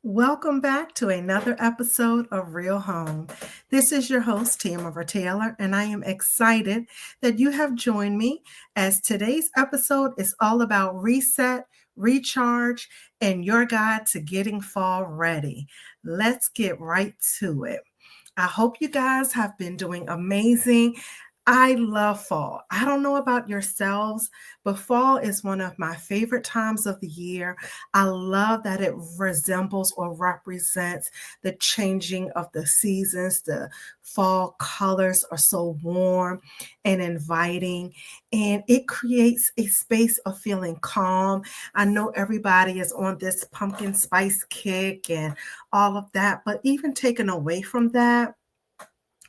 Welcome back to another episode of Real Home. This is your host, Tia Marie Taylor, and I am excited that you have joined me as today's episode is all about reset, recharge, and your guide to getting fall ready. Let's get right to it. I hope you guys have been doing amazing. I love fall. I don't know about yourselves, but fall is one of my favorite times of the year. I love that it resembles or represents the changing of the seasons. The fall colors are so warm and inviting, and it creates a space of feeling calm. I know everybody is on this pumpkin spice kick and all of that, but even taken away from that,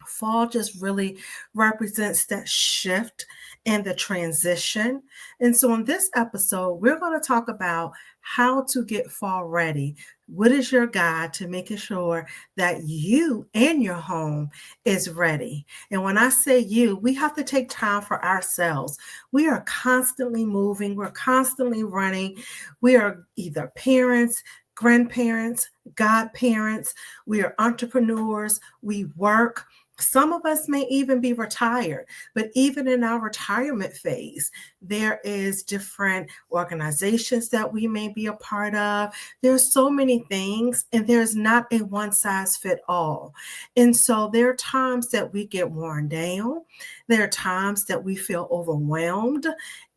fall just really represents that shift and the transition. And so, in this episode, we're going to talk about how to get fall ready. What is your guide to making sure that you and your home is ready? And when I say you, we have to take time for ourselves. We are constantly moving, we're constantly running. We are either parents, grandparents, godparents, we are entrepreneurs, we work. Some of us may even be retired, but even in our retirement phase, there is different organizations that we may be a part of. There's so many things, and there's not a one size fit all. And so there are times that we get worn down. There are times that we feel overwhelmed.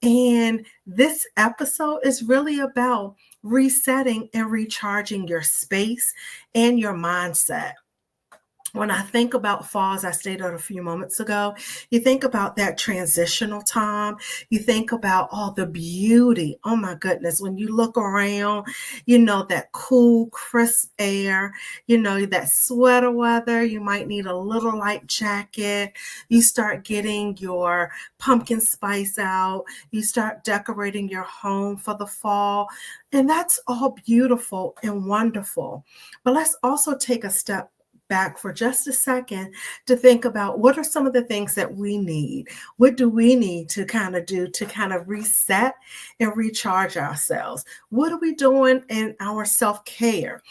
And this episode is really about resetting and recharging your space and your mindset. When I think about fall, as I stated a few moments ago, you think about that transitional time. You think about all the beauty. Oh my goodness. When you look around, that cool, crisp air, that sweater weather. You might need a little light jacket. You start getting your pumpkin spice out. You start decorating your home for the fall. And that's all beautiful and wonderful. But let's also take a step back for just a second to think about what are some of the things that we need. What do we need to kind of do to kind of reset and recharge ourselves? What are we doing in our self-care?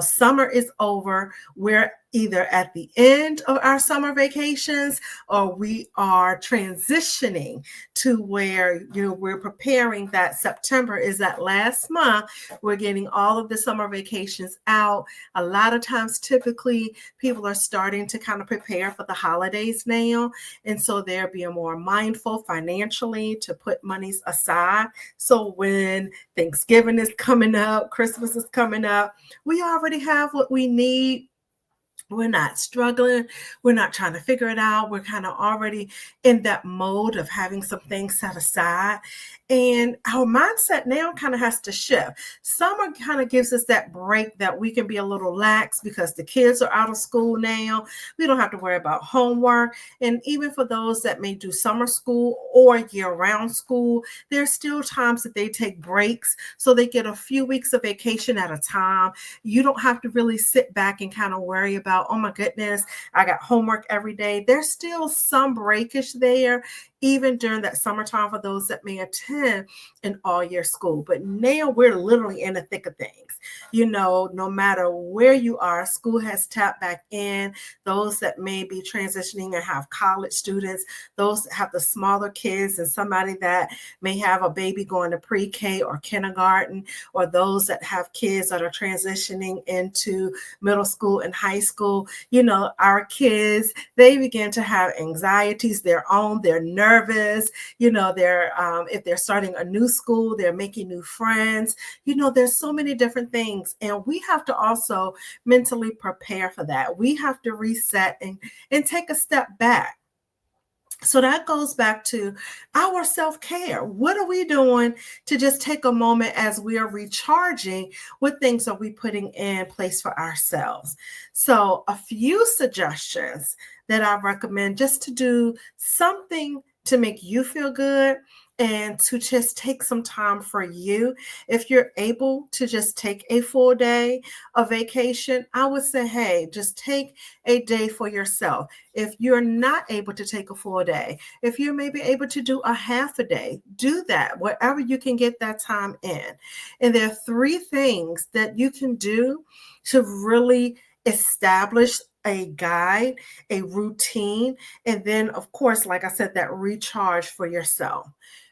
Summer is over. We're either at the end of our summer vacations or we are transitioning to where we're preparing that September is that last month. We're getting all of the summer vacations out. A lot of times, typically, people are starting to kind of prepare for the holidays now. And so they're being more mindful financially to put monies aside. So when Thanksgiving is coming up, Christmas is coming up, we already have what we need. We're not struggling. We're not trying to figure it out. We're kind of already in that mode of having some things set aside. And our mindset now kind of has to shift. Summer kind of gives us that break that we can be a little lax because the kids are out of school now. We don't have to worry about homework. And even for those that may do summer school or year-round school, there's still times that they take breaks. So they get a few weeks of vacation at a time. You don't have to really sit back and kind of worry about, oh my goodness, I got homework every day. There's still some breakage there, even during that summertime for those that may attend an all-year school. But now we're literally in the thick of things. No matter where you are, school has tapped back in. Those that may be transitioning and have college students, those that have the smaller kids, and somebody that may have a baby going to pre-K or kindergarten, or those that have kids that are transitioning into middle school and high school. Our kids, they begin to have anxieties, their own, they're nervous, they're if they're starting a new school, they're making new friends. There's so many different things, and we have to also mentally prepare for that. We have to reset and take a step back. So that goes back to our self-care. What are we doing to just take a moment as we are recharging? What things are we putting in place for ourselves? So a few suggestions that I recommend just to do something to make you feel good and to just take some time for you. If you're able to just take a full day of vacation, I would say, hey, just take a day for yourself. If you're not able to take a full day, if you're maybe able to do a half a day, do that, wherever you can get that time in. And there are three things that you can do to really establish a guide, a routine, and then, of course, like I said, that recharge for yourself.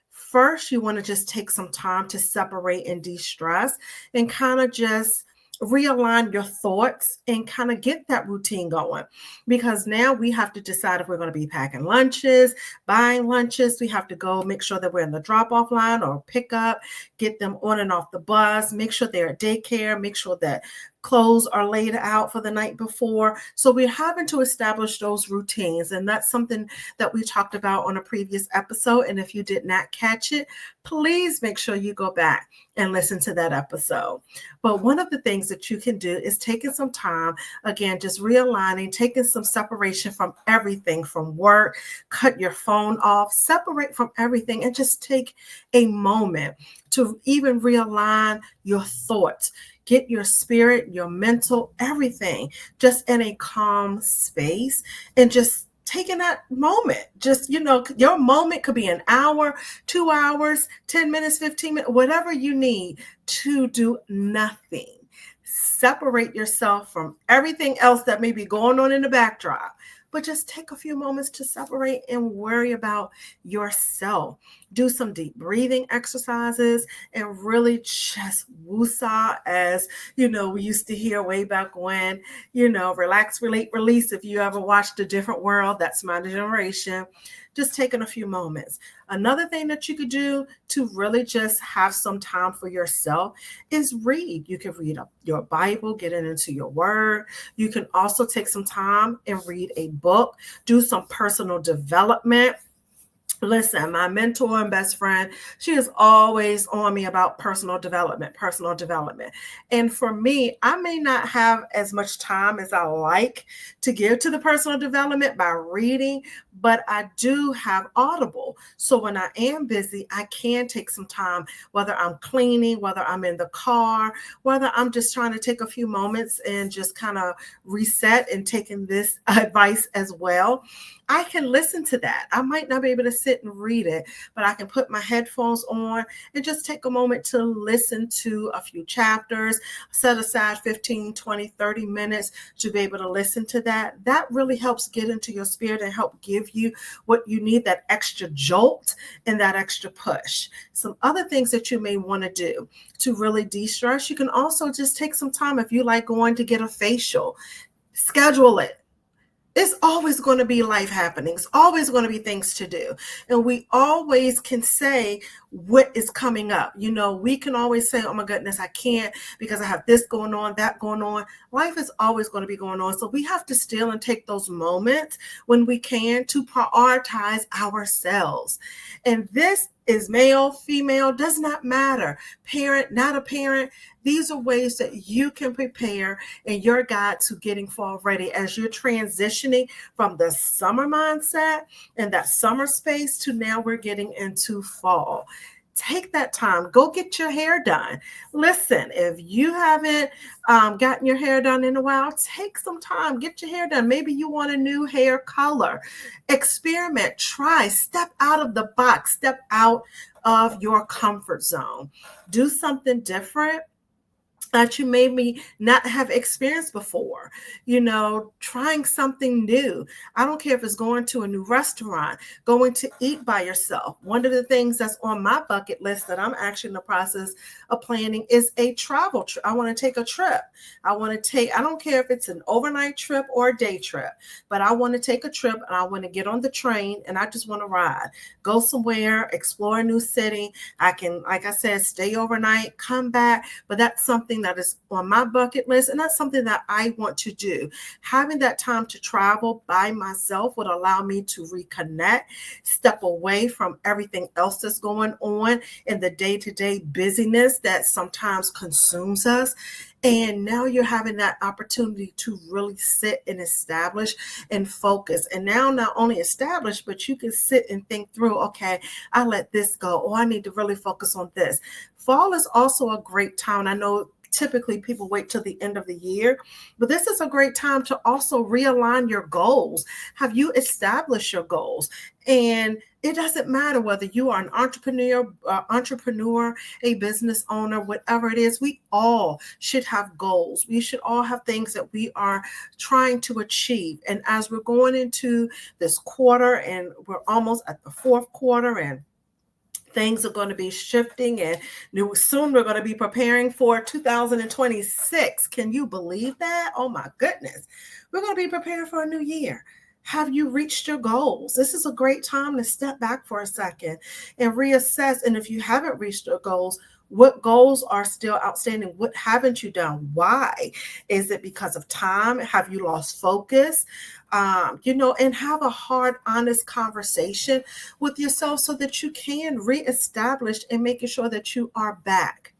First, you want to just take some time to separate and de-stress and kind of just realign your thoughts and kind of get that routine going, because now we have to decide if we're going to be packing lunches, buying lunches. We have to go make sure that we're in the drop-off line or pick up, get them on and off the bus, make sure they're at daycare, make sure that clothes are laid out for the night before. So we're having to establish those routines. And that's something that we talked about on a previous episode. And if you did not catch it, please make sure you go back and listen to that episode. But one of the things that you can do is taking some time, again, just realigning, taking some separation from everything, from work, cut your phone off, separate from everything, and just take a moment to even realign your thoughts. Get your spirit, your mental, everything just in a calm space, and just taking that moment. Just, your moment could be an hour, 2 hours, 10 minutes, 15 minutes, whatever you need to do nothing. Separate yourself from everything else that may be going on in the backdrop, but just take a few moments to separate and worry about yourself. Do some deep breathing exercises and really just woosah, as we used to hear way back when, relax, relate, release. If you ever watched A Different World, that's my generation. Just taking a few moments. Another thing that you could do to really just have some time for yourself is read. You can read your Bible, get into your word. You can also take some time and read a book, do some personal development. Listen, my mentor and best friend, she is always on me about personal development. And for me, I may not have as much time as I like to give to the personal development by reading, but I do have Audible. So when I am busy, I can take some time, whether I'm cleaning, whether I'm in the car, whether I'm just trying to take a few moments and just kind of reset and taking this advice as well. I can listen to that. I might not be able to sit and read it, but I can put my headphones on and just take a moment to listen to a few chapters, set aside 15, 20, 30 minutes to be able to listen to that. That really helps get into your spirit and help give you what you need, that extra jolt and that extra push. Some other things that you may want to do to really de-stress, you can also just take some time. If you like going to get a facial, schedule it. It's always going to be life happenings, always going to be things to do. And we always can say what is coming up. We can always say, oh my goodness, I can't because I have this going on, that going on. Life is always going to be going on. So we have to still and take those moments when we can to prioritize ourselves. And this is male, female, does not matter. Parent, not a parent. These are ways that you can prepare in your guide to getting fall ready as you're transitioning from the summer mindset and that summer space to now we're getting into fall. Take that time. Go get your hair done. Listen, if you haven't gotten your hair done in a while, take some time. Get your hair done. Maybe you want a new hair color. Experiment. Try. Step out of the box. Step out of your comfort zone. Do something different that you maybe not have experienced before, trying something new. I don't care if it's going to a new restaurant, going to eat by yourself. One of the things that's on my bucket list that I'm actually in the process of planning is a travel trip. I want to take a trip. I don't care if it's an overnight trip or a day trip, but I want to take a trip and I want to get on the train and I just want to ride, go somewhere, explore a new city. I can, like I said, stay overnight, come back, but that's something that is on my bucket list. And that's something that I want to do. Having that time to travel by myself would allow me to reconnect, step away from everything else that's going on in the day-to-day busyness that sometimes consumes us, And now you're having that opportunity to really sit and establish and focus. And now not only establish, but you can sit and think through, okay, I let this go. Oh, I need to really focus on this. Fall is also a great time. I know typically people wait till the end of the year, but this is a great time to also realign your goals. Have you established your goals? And it doesn't matter whether you are an entrepreneur, a business owner, whatever it is. We all should have goals. We should all have things that we are trying to achieve. And as we're going into this quarter, and we're almost at the fourth quarter, and things are going to be shifting, and soon we're going to be preparing for 2026. Can you believe that? Oh my goodness. We're going to be preparing for a new year. Have you reached your goals? This is a great time to step back for a second and reassess. And if you haven't reached your goals, what goals are still outstanding? What haven't you done? Why? Is it because of time? Have you lost focus? And have a hard, honest conversation with yourself so that you can reestablish and making sure that you are back.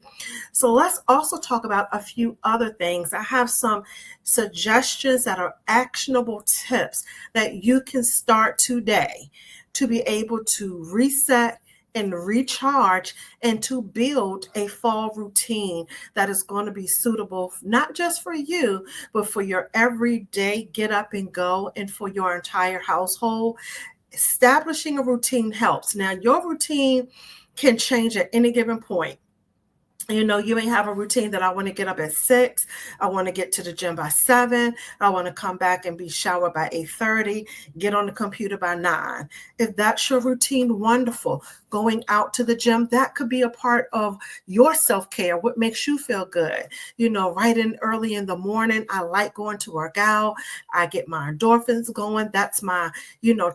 So let's also talk about a few other things. I have some suggestions that are actionable tips that you can start today to be able to reset and recharge and to build a fall routine that is going to be suitable, not just for you, but for your everyday get up and go and for your entire household. Establishing a routine helps. Now, your routine can change at any given point. You may have a routine that I want to get up at 6. I want to get to the gym by 7. I want to come back and be showered by 8:30, get on the computer by 9. If that's your routine, wonderful. Going out to the gym, that could be a part of your self-care. What makes you feel good? Right in early in the morning, I like going to work out. I get my endorphins going. That's my,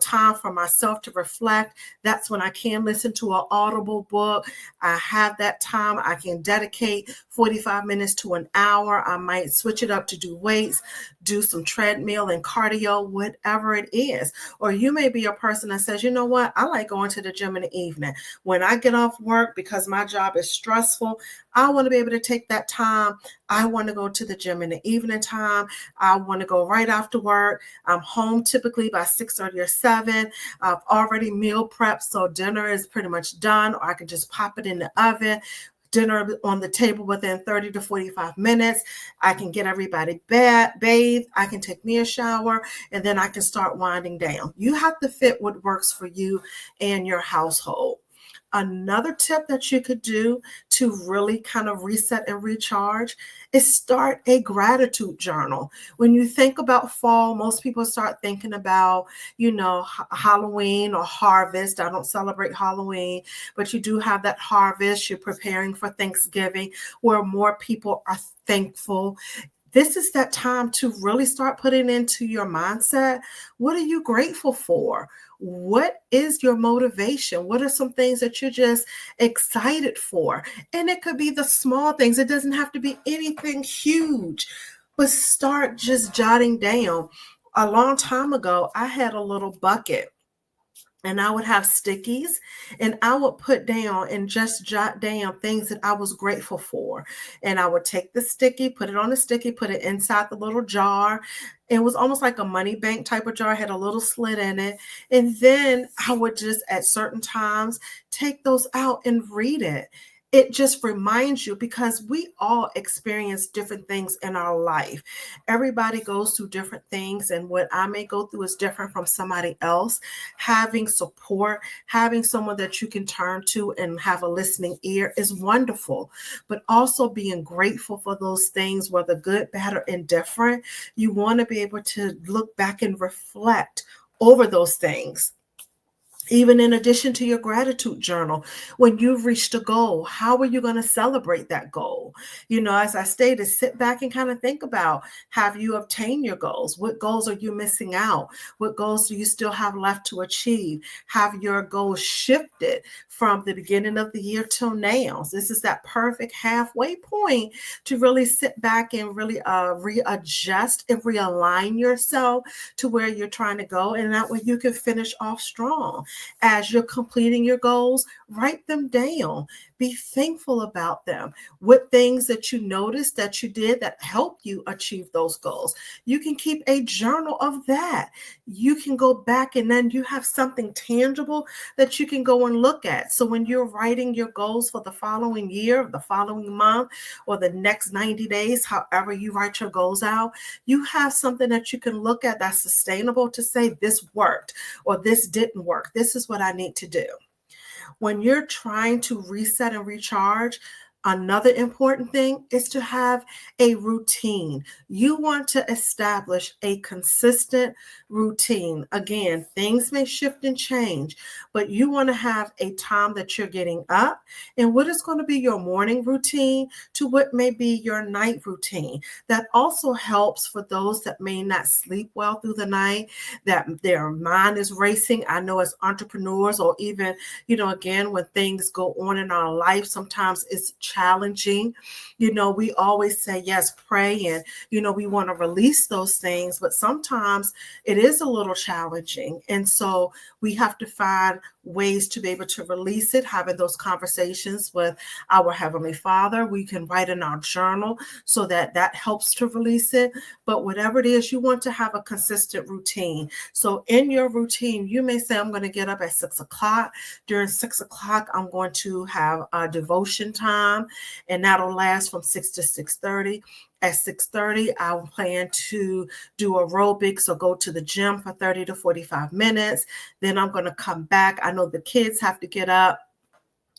time for myself to reflect. That's when I can listen to an audible book. I have that time. I can dedicate 45 minutes to an hour. I might switch it up to do weights, do some treadmill and cardio, whatever it is. Or you may be a person that says, you know what, I like going to the gym in the evening. When I get off work, because my job is stressful, I want to be able to take that time. I want to go to the gym in the evening time. I want to go right after work. I'm home typically by 6:30 or 7. I've already meal prepped, so dinner is pretty much done, or I can just pop it in the oven. Dinner on the table within 30 to 45 minutes. I can get everybody bathed. I can take me a shower, and then I can start winding down. You have to fit what works for you and your household. Another tip that you could do to really kind of reset and recharge is start a gratitude journal. When you think about fall, most people start thinking about, Halloween or harvest. I don't celebrate Halloween, but you do have that harvest. You're preparing for Thanksgiving where more people are thankful. This is that time to really start putting into your mindset. What are you grateful for? What is your motivation? What are some things that you're just excited for? And it could be the small things. It doesn't have to be anything huge, but start just jotting down. A long time ago, I had a little bucket, and I would have stickies, and I would put down and just jot down things that I was grateful for. And I would take the sticky, put it on the sticky, put it inside the little jar. It was almost like a money bank type of jar, had a little slit in it. And then I would just at certain times take those out and read it. It just reminds you, because we all experience different things in our life. Everybody goes through different things, and what I may go through is different from somebody else. Having support, having someone that you can turn to and have a listening ear is wonderful. But also being grateful for those things, whether good, bad, or indifferent. You want to be able to look back and reflect over those things. Even in addition to your gratitude journal, when you've reached a goal, how are you going to celebrate that goal? As I stated, sit back and kind of think about, have you obtained your goals? What goals are you missing out? What goals do you still have left to achieve? Have your goals shifted from the beginning of the year till now? This is that perfect halfway point to really sit back and really readjust and realign yourself to where you're trying to go. And that way you can finish off strong. As you're completing your goals, write them down. Be thankful about them. What things that you noticed that you did that helped you achieve those goals. You can keep a journal of that. You can go back and then you have something tangible that you can go and look at. So when you're writing your goals for the following year, the following month, or the next 90 days, however you write your goals out, you have something that you can look at that's sustainable to say this worked or this didn't work. This is what I need to do. When you're trying to reset and recharge, another important thing is to have a routine. You want to establish a consistent routine. Again, things may shift and change, but you want to have a time that you're getting up and what is going to be your morning routine to what may be your night routine. That also helps for those that may not sleep well through the night, that their mind is racing. I know as entrepreneurs, or even, again, when things go on in our life, sometimes it's challenging. We always say, yes, pray, and, we want to release those things, but sometimes it is a little challenging. And so we have to find ways to be able to release it, having those conversations with our Heavenly Father. We can write in our journal so that helps to release it. But whatever it is, you want to have a consistent routine. So in your routine, you may say, I'm going to get up at 6 o'clock. During 6 o'clock, I'm going to have a devotion time, and that'll last from 6 to 6:30. At 6:30, I plan to do aerobics or go to the gym for 30 to 45 minutes. Then I'm going to come back. I know the kids have to get up.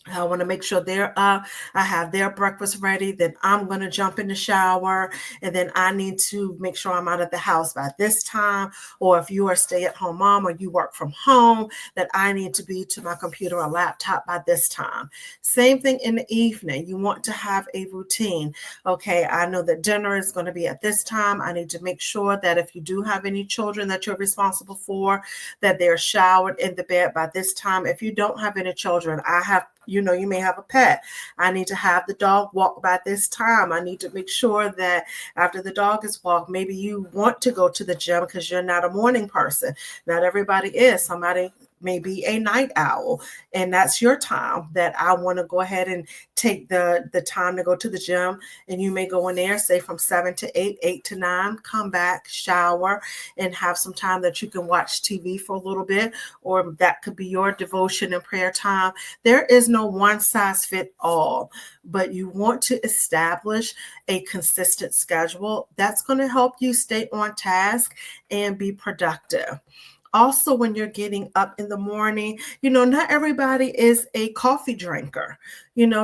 I want to make sure they're up. I have their breakfast ready. Then I'm going to jump in the shower. And then I need to make sure I'm out of the house by this time. Or if you are a stay-at-home mom or you work from home, that I need to be to my computer or laptop by this time. Same thing in the evening. You want to have a routine. Okay, I know that dinner is going to be at this time. I need to make sure that if you do have any children that you're responsible for, that they're showered in the bed by this time. If you don't have any children, you may have a pet. I need to have the dog walk by this time. I need to make sure that after the dog is walked, maybe you want to go to the gym because you're not a morning person. Not everybody is. Somebody may be a night owl, and that's your time that I want to go ahead and take the time to go to the gym. And you may go in there, say from 7 to 8, 8 to 9, come back, shower, and have some time that you can watch TV for a little bit, or that could be your devotion and prayer time. There is no one size fit all, but you want to establish a consistent schedule that's going to help you stay on task and be productive. Also, when you're getting up in the morning, not everybody is a coffee drinker,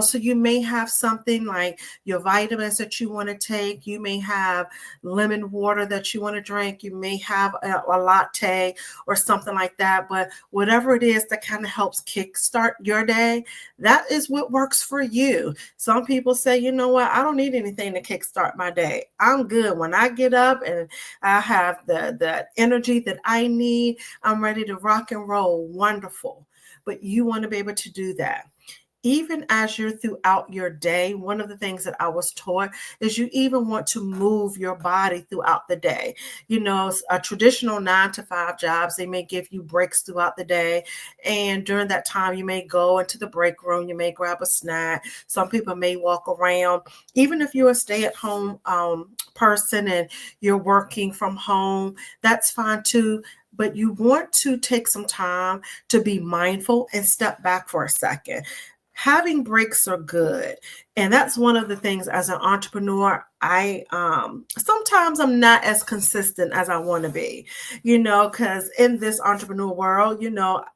so you may have something like your vitamins that you want to take. You may have lemon water that you want to drink. You may have a latte or something like that. But whatever it is that kind of helps kickstart your day, that is what works for you. Some people say, you know what, I don't need anything to kickstart my day. I'm good. When I get up and I have the energy that I need, I'm ready to rock and roll. Wonderful. But you want to be able to do that. Even as you're throughout your day, one of the things that I was taught is you even want to move your body throughout the day. A traditional 9 to 5 jobs, they may give you breaks throughout the day. And during that time, you may go into the break room, you may grab a snack. Some people may walk around. Even if you're a stay-at-home person and you're working from home, that's fine too. But you want to take some time to be mindful and step back for a second. Having breaks are good. And that's one of the things as an entrepreneur, I sometimes I'm not as consistent as I want to be, because in this entrepreneur world,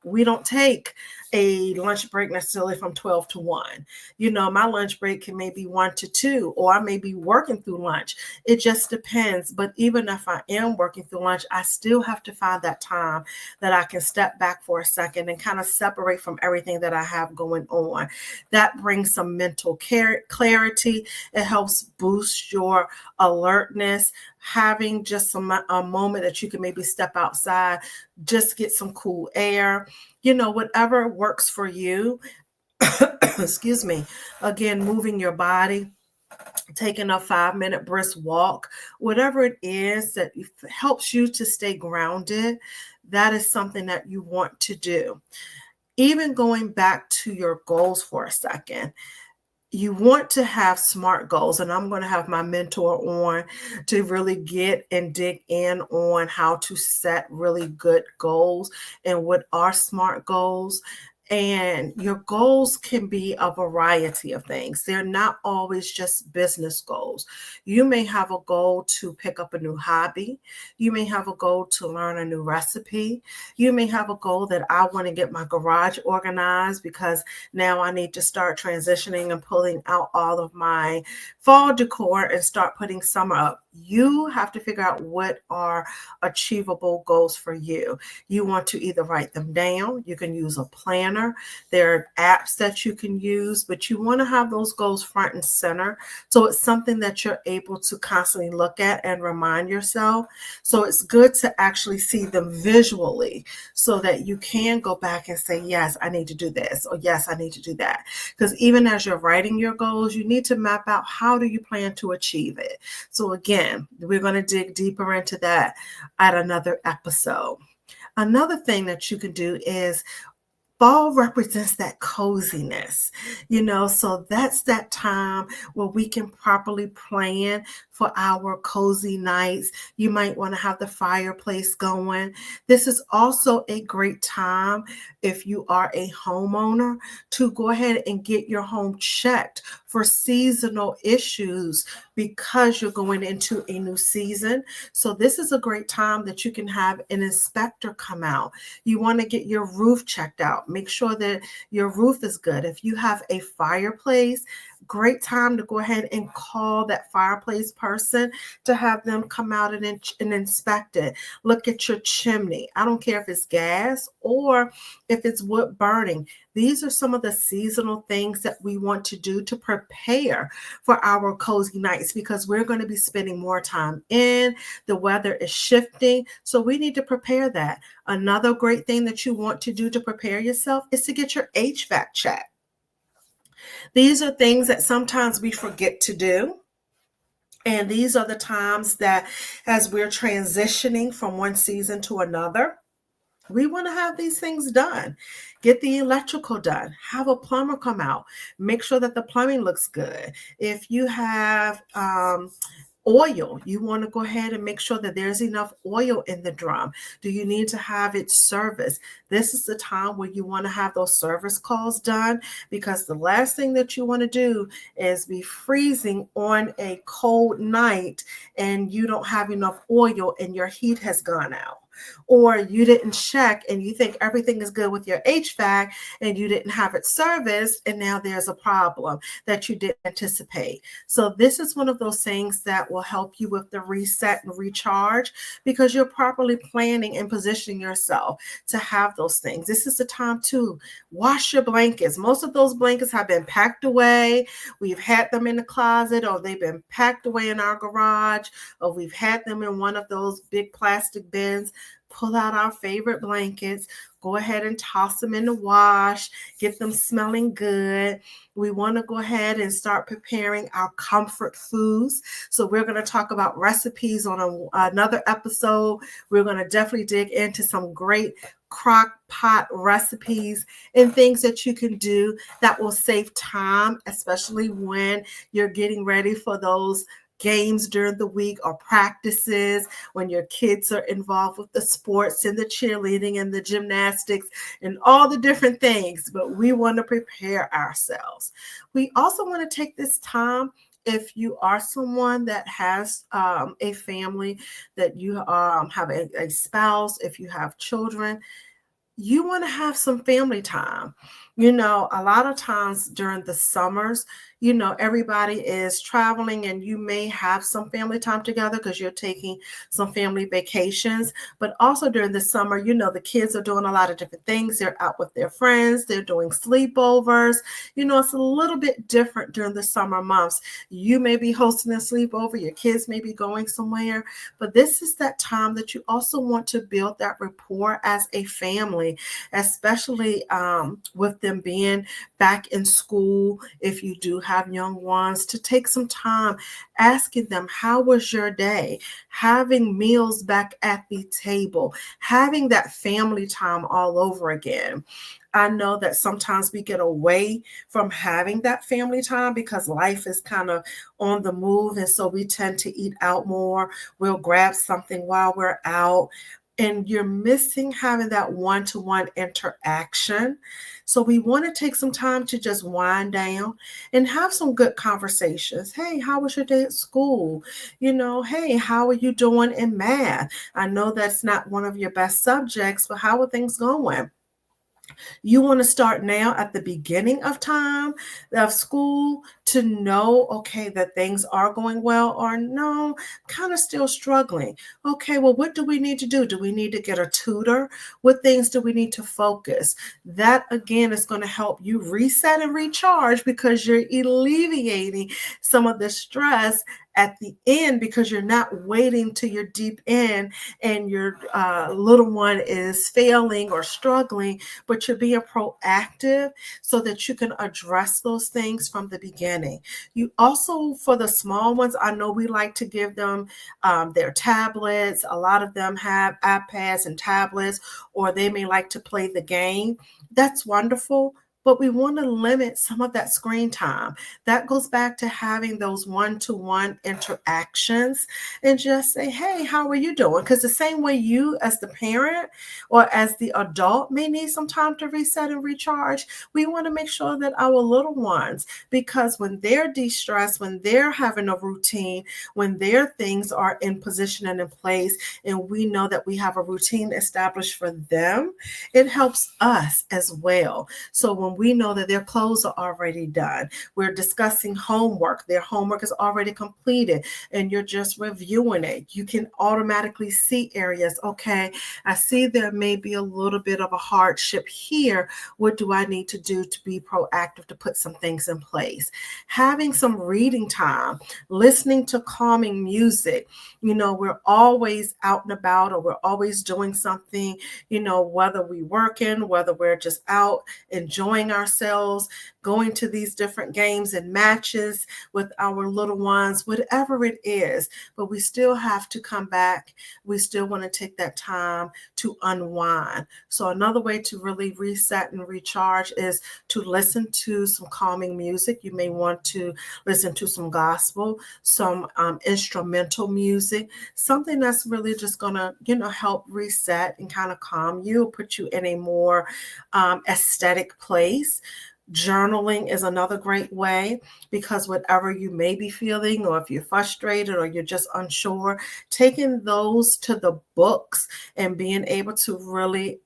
we don't take a lunch break necessarily from 12 to 1. My lunch break can maybe 1 to 2, or I may be working through lunch. It just depends. But even if I am working through lunch, I still have to find that time that I can step back for a second and kind of separate from everything that I have going on. That brings some mental clarity. It helps boost your alertness. Having just a moment that you can maybe step outside, just get some cool air, whatever works for you. Excuse me. Again, moving your body. taking a 5-minute brisk walk, whatever it is that helps you to stay grounded, that is something that you want to do. Even going back to your goals for a second, you want to have SMART goals, and I'm going to have my mentor on to really get and dig in on how to set really good goals and what are SMART goals. And your goals can be a variety of things. They're not always just business goals. You may have a goal to pick up a new hobby. You may have a goal to learn a new recipe. You may have a goal that I want to get my garage organized because now I need to start transitioning and pulling out all of my fall decor and start putting summer up. You have to figure out what are achievable goals for you. You want to either write them down, you can use a planner, there are apps that you can use, but you want to have those goals front and center. So it's something that you're able to constantly look at and remind yourself. So it's good to actually see them visually so that you can go back and say, yes, I need to do this, or yes, I need to do that. Because even as you're writing your goals, you need to map out how do you plan to achieve it. So again, we're going to dig deeper into that at another episode. Another thing that you can do is fall represents that coziness, so that's that time where we can properly plan for our cozy nights. You might want to have the fireplace going. This is also a great time if you are a homeowner to go ahead and get your home checked for seasonal issues because you're going into a new season. So this is a great time that you can have an inspector come out. You want to get your roof checked out. Make sure that your roof is good. If you have a fireplace, great time to go ahead and call that fireplace person to have them come out and inspect it. Look at your chimney. I don't care if it's gas or if it's wood burning. These are some of the seasonal things that we want to do to prepare for our cozy nights because we're going to be spending more time in. The weather is shifting, so we need to prepare that. Another great thing that you want to do to prepare yourself is to get your HVAC checked. These are things that sometimes we forget to do. And these are the times that as we're transitioning from one season to another, we want to have these things done. Get the electrical done. Have a plumber come out. Make sure that the plumbing looks good. If you have oil, you want to go ahead and make sure that there's enough oil in the drum. Do you need to have it serviced? This is the time where you want to have those service calls done because the last thing that you want to do is be freezing on a cold night and you don't have enough oil and your heat has gone out. Or you didn't check and you think everything is good with your HVAC and you didn't have it serviced and now there's a problem that you didn't anticipate. So this is one of those things that will help you with the reset and recharge because you're properly planning and positioning yourself to have those things. This is the time to wash your blankets. Most of those blankets have been packed away. We've had them in the closet or they've been packed away in our garage or we've had them in one of those big plastic bins. Pull out our favorite blankets, go ahead and toss them in the wash, get them smelling good. We want to go ahead and start preparing our comfort foods. So we're going to talk about recipes on another episode. We're going to definitely dig into some great crock pot recipes and things that you can do that will save time, especially when you're getting ready for those games during the week or practices when your kids are involved with the sports and the cheerleading and the gymnastics and all the different things, but we want to prepare ourselves. We also want to take this time if you are someone that has a family, that you have a spouse, if you have children, you want to have some family time. A lot of times during the summers, everybody is traveling and you may have some family time together because you're taking some family vacations. But also during the summer, the kids are doing a lot of different things. They're out with their friends. They're doing sleepovers. It's a little bit different during the summer months. You may be hosting a sleepover. Your kids may be going somewhere. But this is that time that you also want to build that rapport as a family, especially with them being back in school, if you do have young ones, to take some time asking them, how was your day? Having meals back at the table, having that family time all over again. I know that sometimes we get away from having that family time because life is kind of on the move. And so we tend to eat out more. We'll grab something while we're out. And you're missing having that one to one interaction. So we want to take some time to just wind down and have some good conversations. Hey, how was your day at school? Hey, how are you doing in math? I know that's not one of your best subjects, but how are things going? You want to start now at the beginning of time of school to know, okay, that things are going well, or no, kind of still struggling. Okay, well, what do we need to do? Do we need to get a tutor? What things do we need to focus? That again is going to help you reset and recharge because you're alleviating some of the stress at the end because you're not waiting till you're deep in and your little one is failing or struggling, but you're being proactive so that you can address those things from the beginning. You also, for the small ones, I know we like to give them their tablets. A lot of them have iPads and tablets, or they may like to play the game. That's wonderful. But we want to limit some of that screen time. That goes back to having those one-to-one interactions and just say, hey, how are you doing? Because the same way you as the parent or as the adult may need some time to reset and recharge, we want to make sure that our little ones, because when they're de-stressed, when they're having a routine, when their things are in position and in place, and we know that we have a routine established for them, it helps us as well. So when we know that their clothes are already done, we're discussing homework, their homework is already completed, and you're just reviewing it, you can automatically see areas. Okay, I see there may be a little bit of a hardship here. What do I need to do to be proactive to put some things in place? Having some reading time, listening to calming music. We're always out and about, or we're always doing something, whether we're working, whether we're just out enjoying ourselves, going to these different games and matches with our little ones, whatever it is. But we still have to come back. We still want to take that time to unwind. So another way to really reset and recharge is to listen to some calming music. You may want to listen to some gospel, some instrumental music, something that's really just going to, help reset and kind of calm you, put you in a more aesthetic place. Journaling is another great way, because whatever you may be feeling, or if you're frustrated or you're just unsure, taking those to the books and being able to really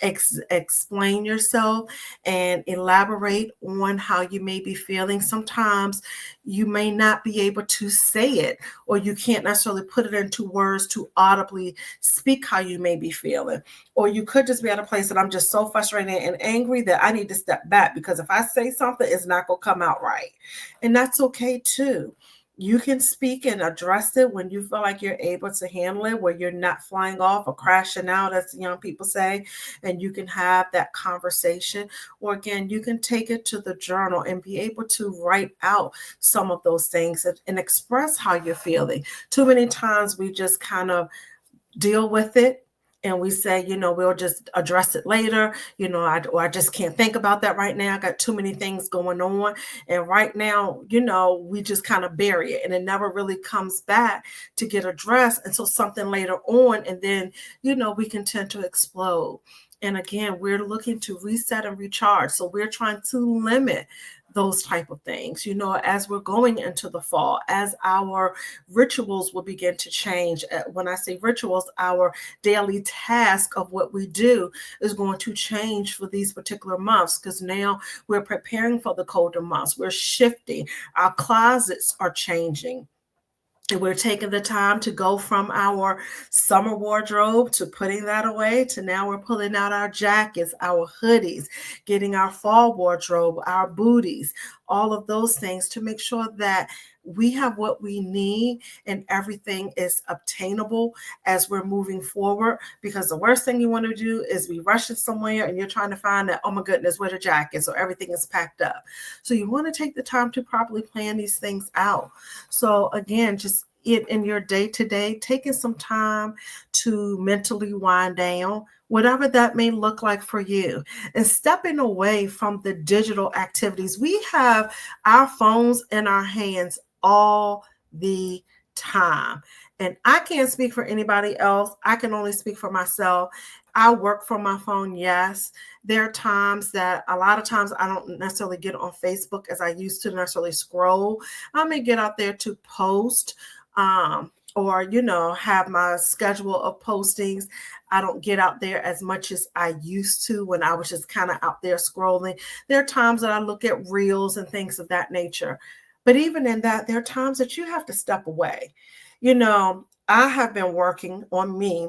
explain yourself and elaborate on how you may be feeling. Sometimes you may not be able to say it, or you can't necessarily put it into words to audibly speak how you may be feeling. Or you could just be at a place that I'm just so frustrated and angry that I need to step back, because if I say something, it's not going to come out right. And that's okay too. You can speak and address it when you feel like you're able to handle it, where you're not flying off or crashing out, as young people say, and you can have that conversation. Or again, you can take it to the journal and be able to write out some of those things and express how you're feeling. Too many times we just kind of deal with it, and we say, we'll just address it later. I just can't think about that right now. I got too many things going on. And right now, we just kind of bury it, and it never really comes back to get addressed until something later on. And then, we can tend to explode. And again, we're looking to reset and recharge. So we're trying to limit those type of things, as we're going into the fall, as our rituals will begin to change. When I say rituals, our daily task of what we do is going to change for these particular months, because now we're preparing for the colder months. We're shifting. Our closets are changing. And we're taking the time to go from our summer wardrobe to putting that away to now we're pulling out our jackets, our hoodies, getting our fall wardrobe, our booties, all of those things to make sure that we have what we need and everything is obtainable as we're moving forward. Because the worst thing you want to do is be rushing somewhere and you're trying to find that, oh my goodness, where the jacket, so everything is packed up. So you want to take the time to properly plan these things out. So again, just it in your day to day, taking some time to mentally wind down, whatever that may look like for you, and stepping away from the digital activities. We have our phones in our hands all the time. And I can't speak for anybody else. I can only speak for myself. I work from my phone, yes. There are times that a lot of times I don't necessarily get on Facebook as I used to necessarily scroll. I may get out there to post or, have my schedule of postings. I don't get out there as much as I used to when I was just kind of out there scrolling. There are times that I look at reels and things of that nature. But even in that, there are times that you have to step away. I have been working on me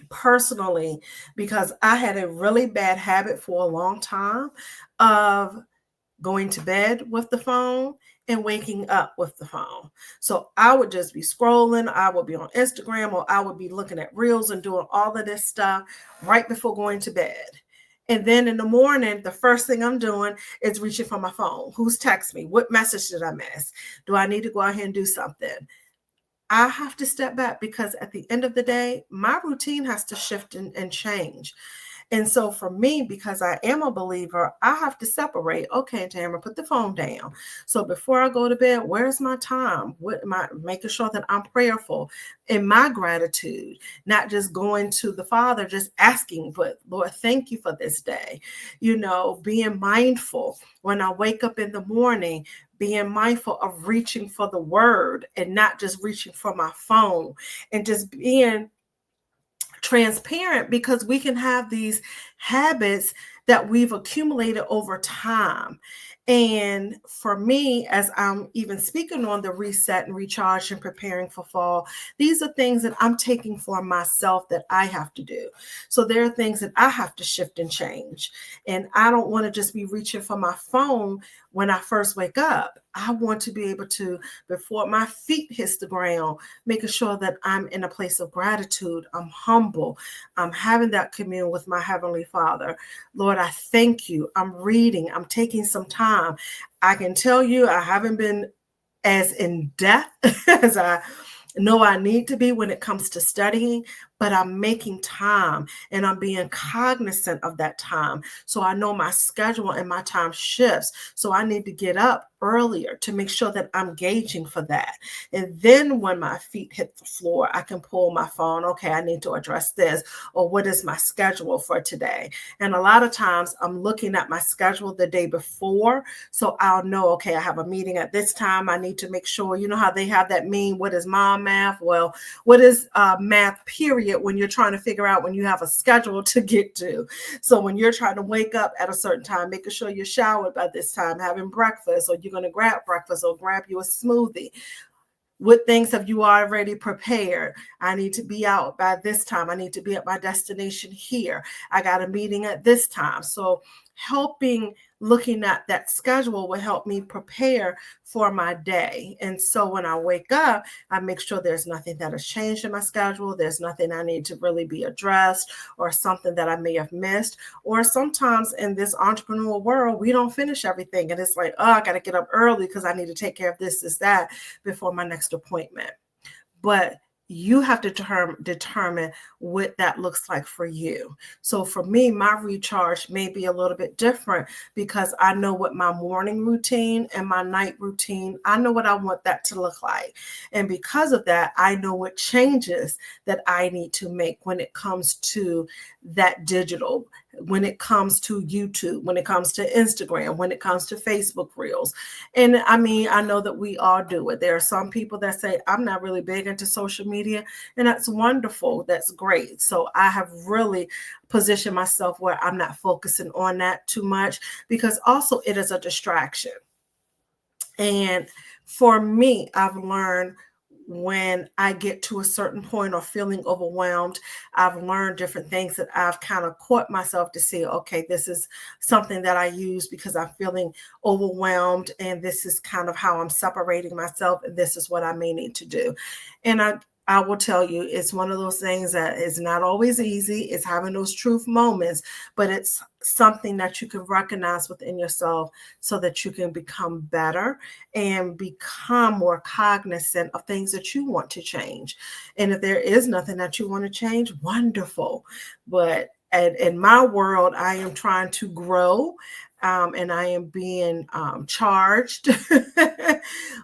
personally because I had a really bad habit for a long time of going to bed with the phone and waking up with the phone. So I would just be scrolling. I would be on Instagram, or I would be looking at reels and doing all of this stuff right before going to bed. And then in the morning, the first thing I'm doing is reaching for my phone. Who's texted me? What message did I miss? Do I need to go ahead and do something? I have to step back because at the end of the day, my routine has to shift and change. And so for me, because I am a believer, I have to separate. Okay, Tamara, put the phone down. So before I go to bed, where's my time? What am I making sure that I'm prayerful in my gratitude, not just going to the Father, just asking, but Lord, thank you for this day. Being mindful when I wake up in the morning, being mindful of reaching for the word and not just reaching for my phone, and just being transparent, because we can have these habits that we've accumulated over time. And for me, as I'm even speaking on the reset and recharge and preparing for fall, these are things that I'm taking for myself that I have to do. So there are things that I have to shift and change. And I don't want to just be reaching for my phone when I first wake up. I want to be able to, before my feet hits the ground, making sure that I'm in a place of gratitude. I'm humble. I'm having that commune with my Heavenly Father. Lord, I thank you. I'm reading. I'm taking some time. I can tell you I haven't been as in depth as I know I need to be when it comes to studying, but I'm making time and I'm being cognizant of that time. So I know my schedule and my time shifts. So I need to get up earlier to make sure that I'm gauging for that. And then when my feet hit the floor, I can pull my phone. Okay, I need to address this, or what is my schedule for today? And a lot of times I'm looking at my schedule the day before. So I'll know, okay, I have a meeting at this time. I need to make sure, how they have that meme, what is mom math? Well, what is math period when you're trying to figure out when you have a schedule to get to? So when you're trying to wake up at a certain time, making sure you're showered by this time, having breakfast, or you're going to grab breakfast or grab you a smoothie. What things have you already prepared? I need to be out by this time. I need to be at my destination here. I got a meeting at this time. So looking at that schedule will help me prepare for my day. And so when I wake up, I make sure there's nothing that has changed in my schedule. There's nothing I need to really be addressed, or something that I may have missed. Or sometimes in this entrepreneurial world, we don't finish everything. And it's like, oh, I got to get up early because I need to take care of this, that before my next appointment. But you have to determine what that looks like for you. So for me, my recharge may be a little bit different because I know what my morning routine and my night routine, I know what I want that to look like. And because of that, I know what changes that I need to make when it comes to that digital, when it comes to YouTube, when it comes to Instagram, when it comes to Facebook Reels. And I mean, I know that we all do it. There are some people that say, I'm not really big into social media, and that's wonderful. That's great. So I have really positioned myself where I'm not focusing on that too much, because also it is a distraction. And for me, I've learned when I get to a certain point or feeling overwhelmed, I've learned different things that I've kind of caught myself to see, okay, this is something that I use because I'm feeling overwhelmed, and this is kind of how I'm separating myself, and this is what I may need to do. And I will tell you, it's one of those things that is not always easy. It's having those truth moments, but it's something that you can recognize within yourself so that you can become better and become more cognizant of things that you want to change. And if there is nothing that you want to change, wonderful. But in my world, I am trying to grow, and I am being charged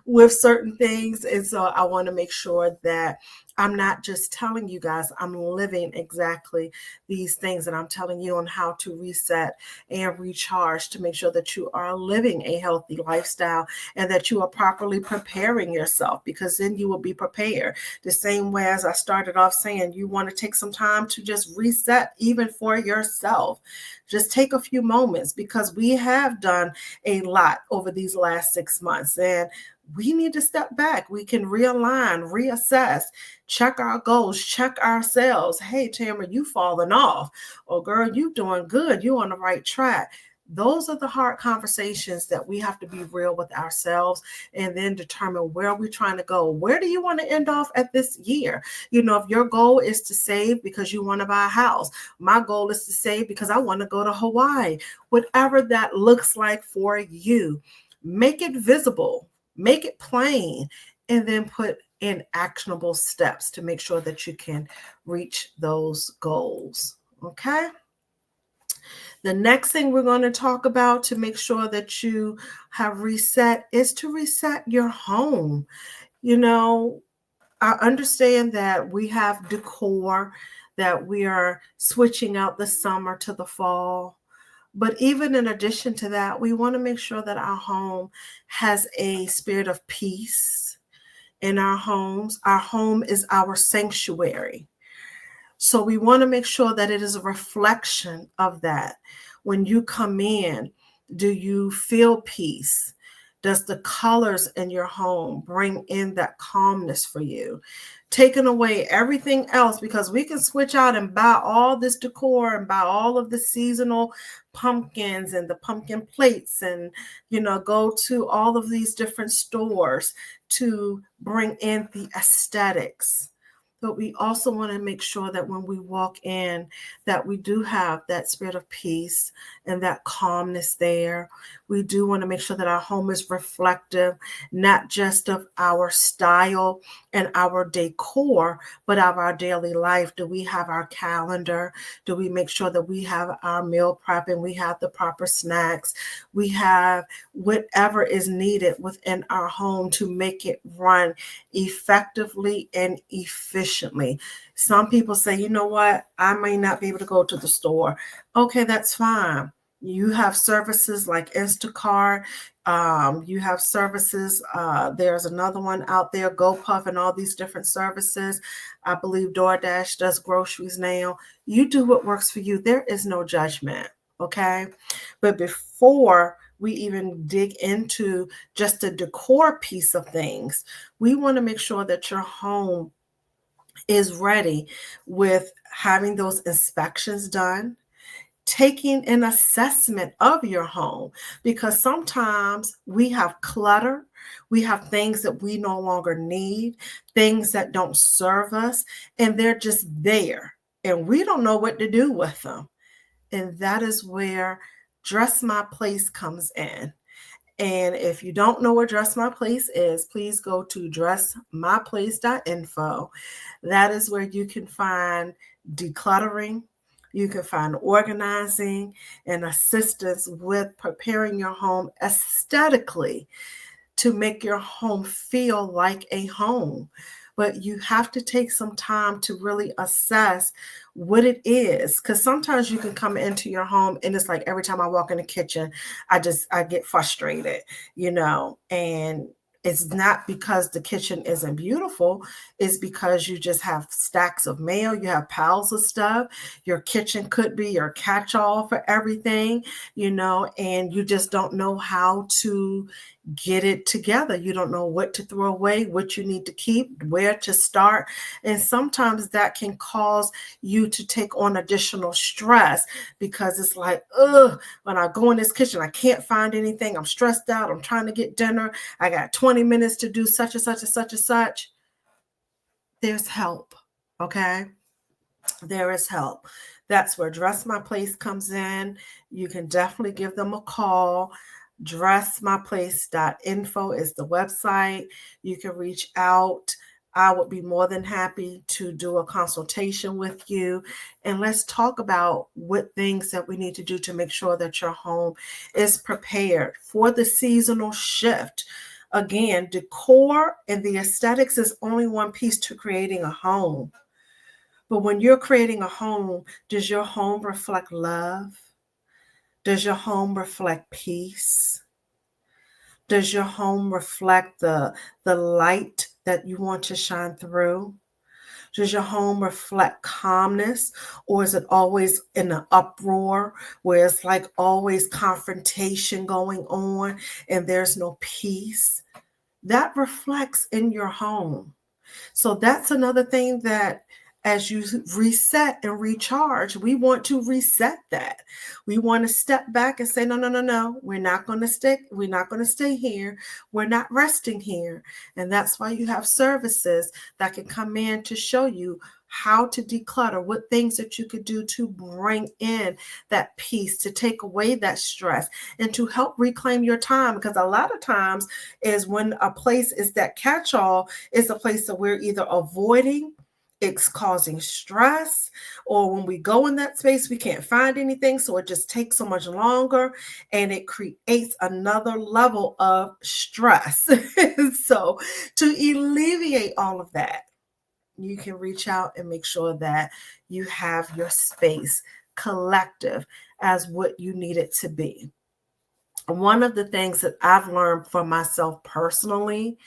with certain things. And so I want to make sure that I'm not just telling you guys, I'm living exactly these things, and I'm telling you on how to reset and recharge to make sure that you are living a healthy lifestyle and that you are properly preparing yourself, because then you will be prepared. The same way as I started off saying, you want to take some time to just reset even for yourself. Just take a few moments, because we have done a lot over these last 6 months, and we need to step back. We can realign, reassess, check our goals, check ourselves. Hey, Tamara, you falling off. Or girl, you doing good. You on the right track. Those are the hard conversations that we have to be real with ourselves, and then determine where we're trying to go. Where do you want to end off at this year? You know, if your goal is to save because you want to buy a house, my goal is to save because I want to go to Hawaii. Whatever that looks like for you, make it visible, make it plain, and then put in actionable steps to make sure that you can reach those goals. Okay? The next thing we're going to talk about to make sure that you have reset is to reset your home. You know, I understand that we have decor, that we are switching out the summer to the fall. But even in addition to that, we want to make sure that our home has a spirit of peace in our homes. Our home is our sanctuary. So we want to make sure that it is a reflection of that. When you come in, do you feel peace? Does the colors in your home bring in that calmness for you? Taking away everything else, because we can switch out and buy all this decor and buy all of the seasonal pumpkins and the pumpkin plates, and go to all of these different stores to bring in the aesthetics. But we also want to make sure that when we walk in, that we do have that spirit of peace and that calmness there. We do want to make sure that our home is reflective, not just of our style and our decor, but of our daily life. Do we have our calendar? Do we make sure that we have our meal prep and we have the proper snacks? We have whatever is needed within our home to make it run effectively and efficiently. Some people say, you know what, I may not be able to go to the store. Okay, that's fine. You have services like Instacart. You have services. There's another one out there, GoPuff, and all these different services. I believe DoorDash does groceries now. You do what works for you. There is no judgment. Okay. But before we even dig into just the decor piece of things, we want to make sure that your home is ready with having those inspections done, taking an assessment of your home, because sometimes we have clutter, we have things that we no longer need, things that don't serve us, and they're just there, and we don't know what to do with them. And that is where Dress My Place comes in. And if you don't know what Dress My Place is, please go to dressmyplace.info. That is where you can find decluttering, you can find organizing, and assistance with preparing your home aesthetically to make your home feel like a home. But you have to take some time to really assess what it is, because sometimes you can come into your home and it's like every time I walk in the kitchen, I get frustrated, and it's not because the kitchen isn't beautiful. It's because you just have stacks of mail, you have piles of stuff. Your kitchen could be your catch-all for everything, and you just don't know how to get it together. You don't know what to throw away, what you need to keep, where to start. And sometimes that can cause you to take on additional stress because it's like, ugh, when I go in this kitchen, I can't find anything. I'm stressed out. I'm trying to get dinner. I got 20 minutes to do such and such and such and such. There's help. Okay. There is help. That's where Dress My Place comes in. You can definitely give them a call. Dressmyplace.info is the website. You can reach out. I would be more than happy to do a consultation with you. And let's talk about what things that we need to do to make sure that your home is prepared for the seasonal shift. Again, decor and the aesthetics is only one piece to creating a home. But when you're creating a home, does your home reflect love? Does your home reflect peace? Does your home reflect the light that you want to shine through? Does your home reflect calmness, or is it always in an uproar where it's like always confrontation going on and there's no peace? That reflects in your home. So that's another thing that as you reset and recharge, we want to reset that. We want to step back and say, no, no, no, no, we're not going to stick. We're not going to stay here. We're not resting here. And that's why you have services that can come in to show you how to declutter, what things that you could do to bring in that peace, to take away that stress, and to help reclaim your time. Because a lot of times is when a place is that catch-all, is a place that we're either avoiding, it's causing stress, or when we go in that space, we can't find anything. So it just takes so much longer and it creates another level of stress. So to alleviate all of that, you can reach out and make sure that you have your space collective as what you need it to be. One of the things that I've learned for myself personally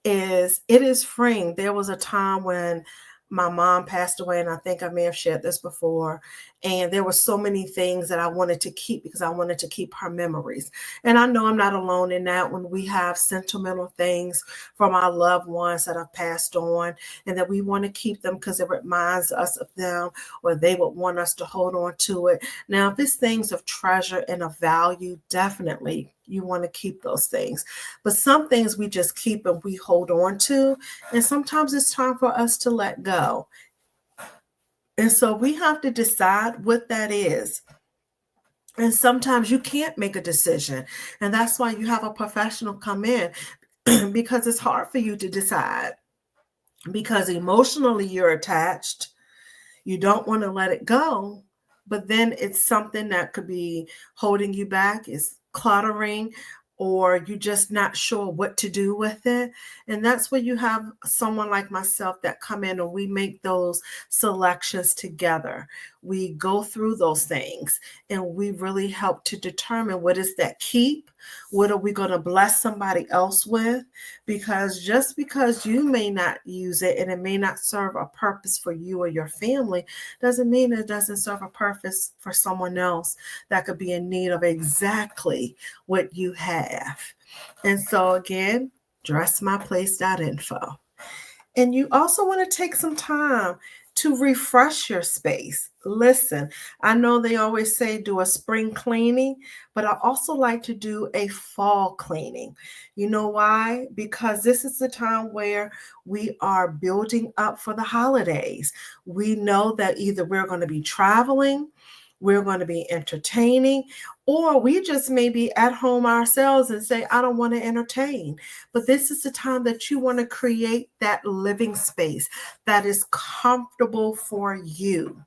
is it is freeing. There was a time when my mom passed away, and I think I may have shared this before. And there were so many things that I wanted to keep because I wanted to keep her memories. And I know I'm not alone in that when we have sentimental things from our loved ones that have passed on and that we want to keep them because it reminds us of them or they would want us to hold on to it. Now, if it's things of treasure and of value, definitely you want to keep those things. But some things we just keep and we hold on to. And sometimes it's time for us to let go. And so we have to decide what that is. And sometimes you can't make a decision. And that's why you have a professional come in because it's hard for you to decide because emotionally you're attached. You don't want to let it go, but then it's something that could be holding you back, is cluttering, or you're just not sure what to do with it. And that's where you have someone like myself that come in and we make those selections together. We go through those things and we really help to determine what is that keep, what are we going to bless somebody else with? Because just because you may not use it and it may not serve a purpose for you or your family doesn't mean it doesn't serve a purpose for someone else that could be in need of exactly what you have. And so again, dressmyplace.info. And you also want to take some time to refresh your space. Listen, I know they always say do a spring cleaning, but I also like to do a fall cleaning. You know why? Because this is the time where we are building up for the holidays. We know that either we're going to be traveling, we're going to be entertaining, or we just may be at home ourselves and say, I don't want to entertain. But this is the time that you want to create that living space that is comfortable for you.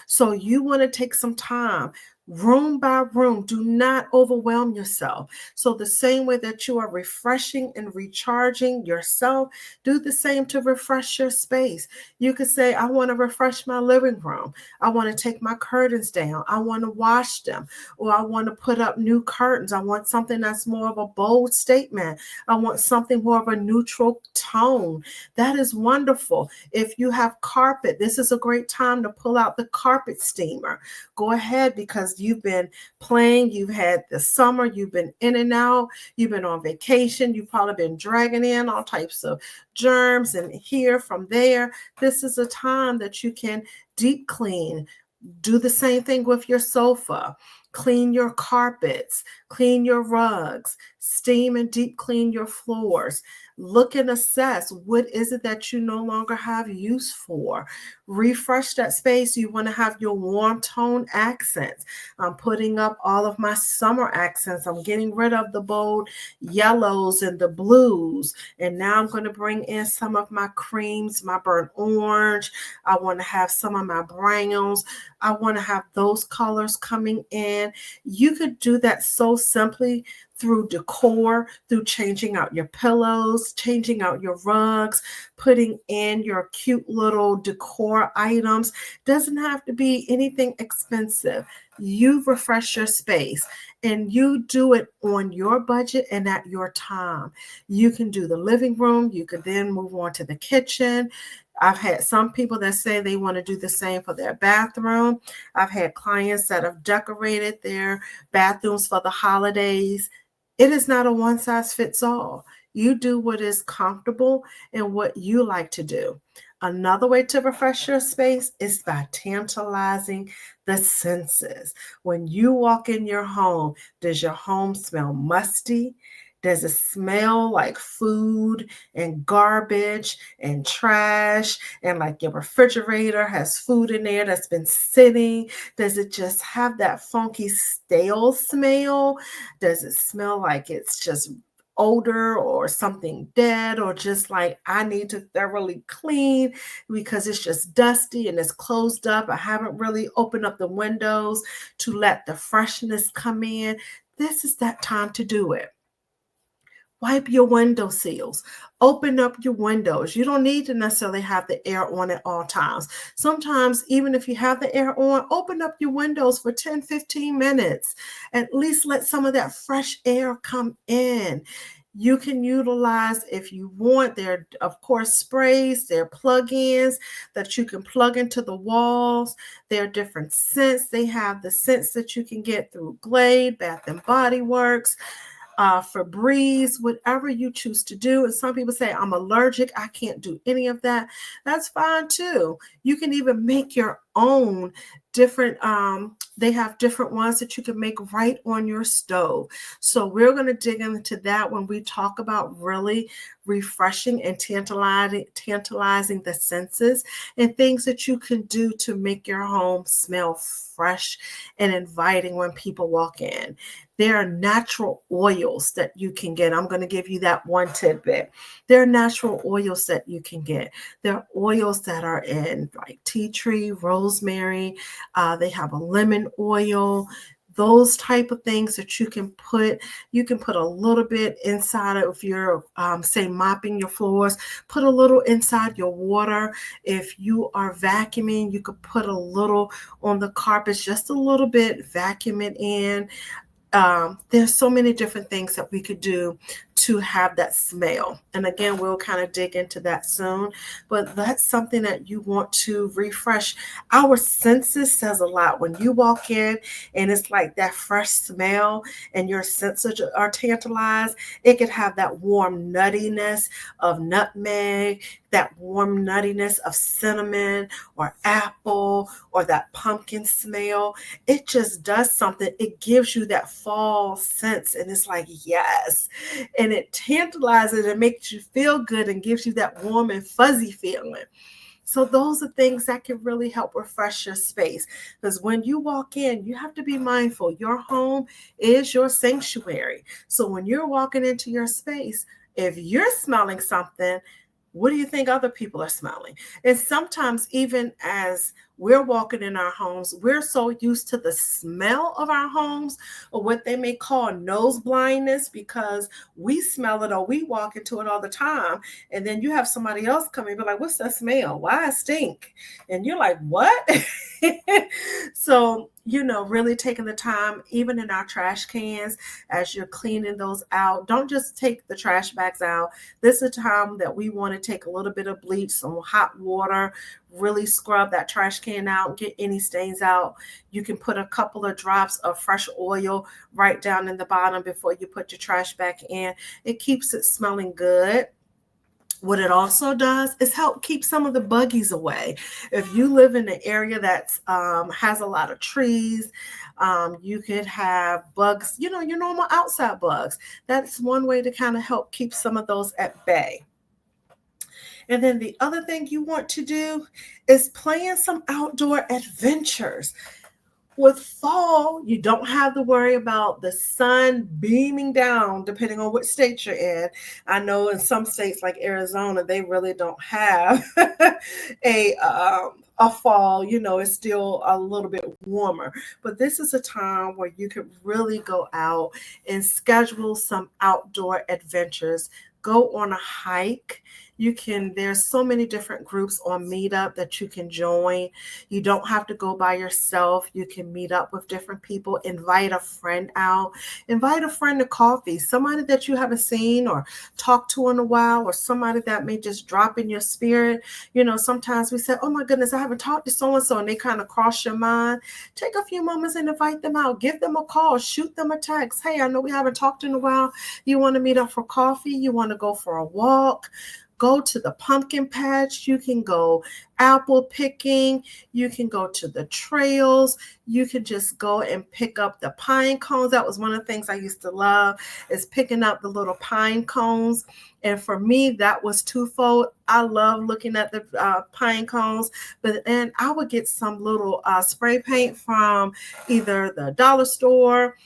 So you want to take some time, room by room. Do not overwhelm yourself. So the same way that you are refreshing and recharging yourself, do the same to refresh your space. You could say, I want to refresh my living room. I want to take my curtains down. I want to wash them, or I want to put up new curtains. I want something that's more of a bold statement. I want something more of a neutral tone. That is wonderful. If you have carpet, this is a great time to pull out the carpet steamer. Go ahead, because because you've been playing, you've had the summer, you've been in and out, you've been on vacation, you've probably been dragging in all types of germs and here from there. This is a time that you can deep clean. Do the same thing with your sofa. Clean your carpets, clean your rugs, steam and deep clean your floors. Look and assess, what is it that you no longer have use for. Refresh that space. You want to have your warm tone accents. I'm putting up all of my summer accents. I'm getting rid of the bold yellows and the blues. And now I'm going to bring in some of my creams, my burnt orange. I want to have some of my browns. I want to have those colors coming in. You could do that so simply through decor, through changing out your pillows, changing out your rugs, putting in your cute little decor items. Doesn't have to be anything expensive. You refresh your space and you do it on your budget and at your time. You can do the living room. You could then move on to the kitchen. I've had some people that say they want to do the same for their bathroom. I've had clients that have decorated their bathrooms for the holidays. It is not a one size fits all. You do what is comfortable and what you like to do. Another way to refresh your space is by tantalizing the senses. When you walk in your home, does your home smell musty? Does it smell like food and garbage and trash, and like your refrigerator has food in there that's been sitting? Does it just have that funky stale smell? Does it smell like it's just odor or something dead, or just like I need to thoroughly clean because it's just dusty and it's closed up? I haven't really opened up the windows to let the freshness come in. This is that time to do it. Wipe your window sills. Open up your windows. You don't need to necessarily have the air on at all times. Sometimes, even if you have the air on, open up your windows for 10, 15 minutes. At least let some of that fresh air come in. You can utilize, if you want, there, of course, sprays, there are plug-ins that you can plug into the walls. There are different scents. They have the scents that you can get through Glade, Bath and Body Works, Febreze, whatever you choose to do. And some people say, I'm allergic, I can't do any of that. That's fine too. You can even make your own different, they have different ones that you can make right on your stove. So we're going to dig into that when we talk about really refreshing and tantalizing the senses, and things that you can do to make your home smell fresh and inviting when people walk in. There are natural oils that you can get. I'm going to give you that one tidbit. There are natural oils that you can get. There are oils that are in like tea tree, rosemary. They have a lemon oil. Those type of things that you can put a little bit inside of your, say, mopping your floors, put a little inside your water. If you are vacuuming, you could put a little on the carpets, just a little bit, vacuum it in. There's so many different things that we could do to have that smell. And again, we'll kind of dig into that soon, but that's something that you want to refresh. Our senses says a lot. When you walk in and it's like that fresh smell and your senses are tantalized, it could have that warm nuttiness of nutmeg, that warm nuttiness of cinnamon or apple, or that pumpkin smell. It just does something. It gives you that fall sense, and it's like, yes. And it tantalizes and makes you feel good and gives you that warm and fuzzy feeling. So those are things that can really help refresh your space. Because when you walk in, you have to be mindful. Your home is your sanctuary. So when you're walking into your space, if you're smelling something, what do you think other people are smelling? And sometimes, even as we're walking in our homes, we're so used to the smell of our homes, or what they may call nose blindness, because we smell it or we walk into it all the time. And then you have somebody else come in and be like, what's that smell? Why it stink? And you're like, what? So really taking the time, even in our trash cans, as you're cleaning those out. Don't just take the trash bags out. This is a time that we want to take a little bit of bleach, some hot water, really scrub that trash can out, get any stains out. You can put a couple of drops of fresh oil right down in the bottom before you put your trash back in. It keeps it smelling good. What it also does is help keep some of the buggies away. If you live in an area that has a lot of trees, you could have bugs, your normal outside bugs. That's one way to kind of help keep some of those at bay. And then the other thing you want to do is plan some outdoor adventures. With fall, you don't have to worry about the sun beaming down, depending on what state you're in. I know in some states like Arizona, they really don't have a fall. It's still a little bit warmer. But this is a time where you could really go out and schedule some outdoor adventures. Go on a hike. There's so many different groups on Meetup that you can join. You don't have to go by yourself. You can meet up with different people, invite a friend out, invite a friend to coffee, somebody that you haven't seen or talked to in a while, or somebody that may just drop in your spirit. Sometimes we say, oh my goodness, I haven't talked to so-and-so, and they kind of cross your mind. Take a few moments and invite them out. Give them a call, shoot them a text. Hey, I know we haven't talked in a while. You want to meet up for coffee? You want to go for a walk? Go to the pumpkin patch. You can go apple picking. You can go to the trails. You can just go and pick up the pine cones. That was one of the things I used to love, is picking up the little pine cones. And for me, that was twofold. I love looking at the pine cones, but then I would get some little spray paint from either the dollar store,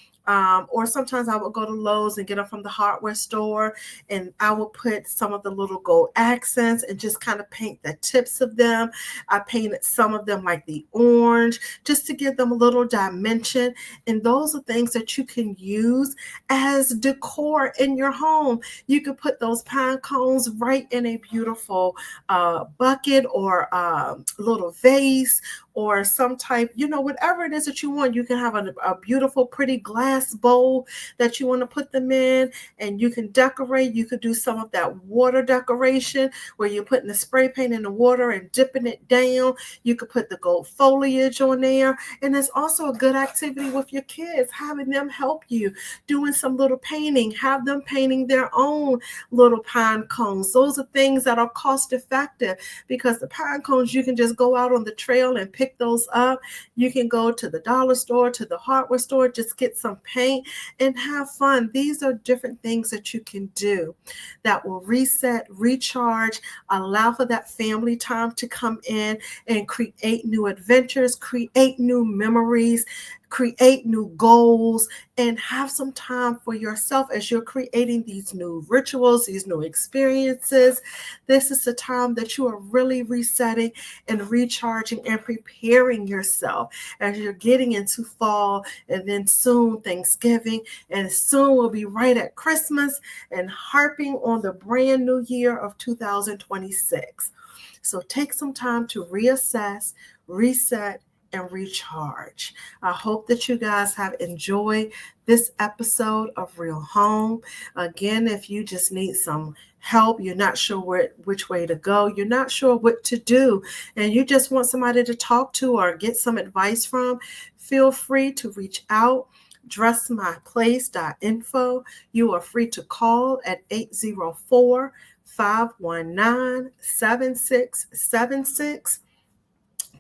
or sometimes I would go to Lowe's and get them from the hardware store, and I would put some of the little gold accents and just kind of paint the tips of them. I painted some of them like the orange, just to give them a little dimension. And those are things that you can use as decor in your home. You could put those pine cones right in a beautiful bucket, or little vase, or some type, whatever it is that you want. You can have a beautiful, pretty glass bowl that you want to put them in, and you can decorate. You could do some of that water decoration where you're putting the spray paint in the water and dipping it down. You could put the gold foliage on there. And it's also a good activity with your kids, having them help you, doing some little painting, have them painting their own little pine cones. Those are things that are cost effective, because the pine cones, you can just go out on the trail and pick those up. You can go to the dollar store, to the hardware store, just get some paint and have fun. These are different things that you can do that will reset, recharge, allow for that family time to come in and create new adventures, create new memories, create new goals, and have some time for yourself as you're creating these new rituals, these new experiences. This is the time that you are really resetting and recharging and preparing yourself as you're getting into fall, and then soon Thanksgiving, and soon we'll be right at Christmas and harping on the brand new year of 2026. So take some time to reassess, reset, and recharge. I hope that you guys have enjoyed this episode of Real Home. Again, if you just need some help, you're not sure which way to go, you're not sure what to do, and you just want somebody to talk to or get some advice from, feel free to reach out. dressmyplace.info. You are free to call at 804-519-7676.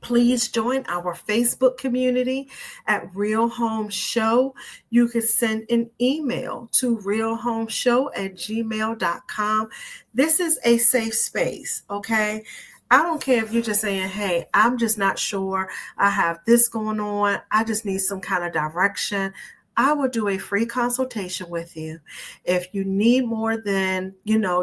Please join our Facebook community at Real Home Show. You can send an email to realhomeshow@gmail.com. This is a safe space, okay? I don't care if you're just saying, hey, I'm just not sure. I have this going on. I just need some kind of direction. I will do a free consultation with you. If you need more than,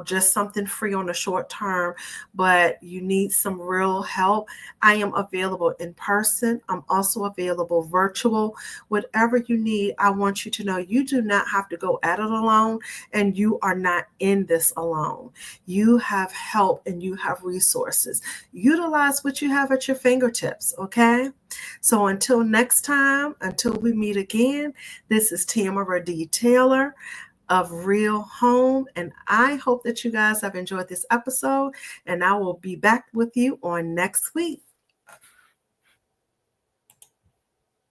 just something free on the short term, but you need some real help, I am available in person. I'm also available virtual. Whatever you need, I want you to know you do not have to go at it alone, and you are not in this alone. You have help and you have resources. Utilize what you have at your fingertips, okay? So until next time, until we meet again, this is Tamara D. Taylor of Real Home. And I hope that you guys have enjoyed this episode. And I will be back with you on next week.